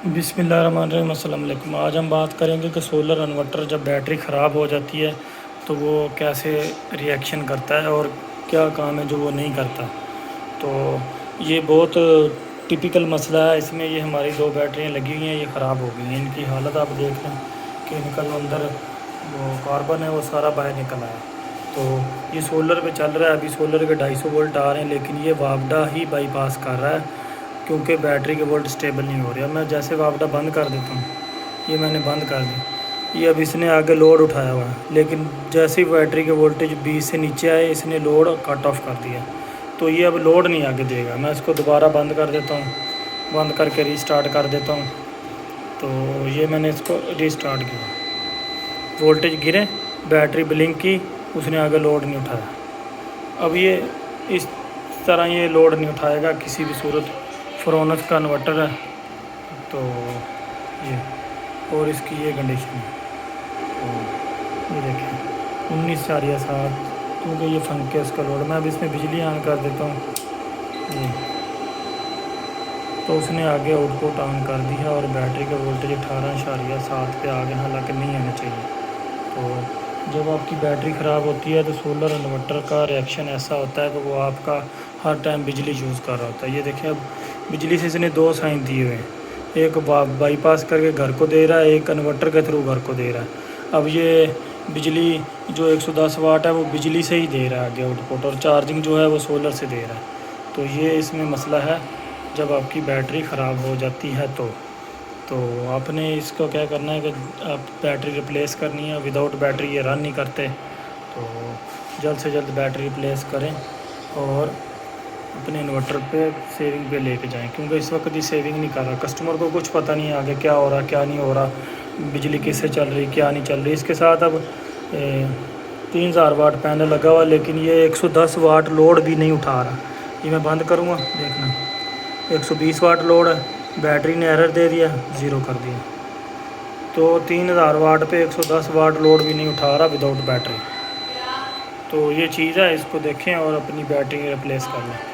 بسم اللہ الرحمن الرحیم، السلام علیکم۔ آج ہم بات کریں گے کہ سولر انورٹر جب بیٹری خراب ہو جاتی ہے تو وہ کیسے ری ایکشن کرتا ہے اور کیا کام ہے جو وہ نہیں کرتا۔ تو یہ بہت ٹپیکل مسئلہ ہے۔ اس میں یہ ہماری 2 بیٹریاں لگی ہوئی ہیں، یہ خراب ہو گئی ہیں۔ ان کی حالت آپ دیکھ لیں کہ اندر وہ کاربن ہے وہ سارا باہر نکل آیا۔ تو یہ سولر پہ چل رہا ہے، ابھی سولر کے 250 وولٹ آ رہے ہیں، لیکن یہ وابڈا ہی بائی پاس کر رہا ہے کیونکہ بیٹری کے وولٹ سٹیبل نہیں ہو رہا۔ میں جیسے وابڈا بند کر دیتا ہوں، یہ میں نے بند کر دی، یہ اب اس نے آگے لوڈ اٹھایا ہوا ہے، لیکن جیسے ہی بیٹری کے وولٹیج 20 سے نیچے آئے اس نے لوڈ کٹ آف کر دیا، تو یہ اب لوڈ نہیں آگے دے گا۔ میں اس کو دوبارہ بند کر دیتا ہوں، بند کر کے ریسٹارٹ کر دیتا ہوں۔ تو یہ میں نے اس کو ریسٹارٹ کیا، وولٹیج گرے، بیٹری بلنک کی، اس نے آگے لوڈ نہیں اٹھایا۔ اب یہ اس طرح یہ لوڈ نہیں اٹھائے گا کسی بھی صورت۔ فرونس کا انورٹر ہے، تو یہ اور اس کی یہ کنڈیشن ہے۔ تو یہ دیکھیں 19.7، کیونکہ یہ فنک ہے اس کا لوڈ۔ میں اب اس میں بجلی آن کر دیتا ہوں، تو اس نے آگے آؤٹ پٹ آن کر دی ہے اور بیٹری کا وولٹیج 18.7 پہ آگے، حالانکہ نہیں آنا چاہیے۔ تو جب آپ کی بیٹری خراب ہوتی ہے تو سولر انورٹر کا ریئیکشن ایسا ہوتا ہے کہ وہ آپ کا ہر ٹائم بجلی یوز کر رہا ہوتا ہے۔ یہ دیکھیں اب بجلی سے اس نے 2 سائن دیے ہوئے ہیں، ایک بائی پاس کر کے گھر کو دے رہا ہے، ایک انورٹر کے تھرو گھر کو دے رہا ہے۔ اب یہ بجلی جو 110 واٹ ہے وہ بجلی سے ہی دے رہا ہے آگے آؤٹ پٹ، اور چارجنگ جو ہے وہ سولر سے دے رہا ہے۔ تو یہ اس میں مسئلہ ہے جب آپ کی بیٹری خراب ہو جاتی ہے تو آپ نے اس کو کیا کرنا ہے کہ آپ بیٹری ریپلیس کرنی ہے۔ وداؤٹ بیٹری یہ رن نہیں کرتے، تو جلد سے جلد بیٹری ریپلیس کریں اور اپنے انورٹر پہ سیونگ پہ لے کے جائیں، کیونکہ اس وقت یہ سیونگ نہیں کر رہا۔ کسٹمر کو کچھ پتہ نہیں ہے آگے کیا ہو رہا کیا نہیں ہو رہا، بجلی کس سے چل رہی کیا نہیں چل رہی۔ اس کے ساتھ اب 3000 واٹ پینل لگا ہوا، لیکن یہ 110 واٹ لوڈ بھی نہیں اٹھا رہا۔ یہ میں بند کروں گا، دیکھنا 120 واٹ لوڈ ہے، بیٹری نے ایرر دے دیا، 0 کر دیا۔ تو 3000 واٹ پہ 110 واٹ لوڈ بھی نہیں اٹھا رہا وداؤٹ بیٹری۔ تو یہ چیز ہے، اس کو دیکھیں اور اپنی بیٹری ریپلیس کر لیں۔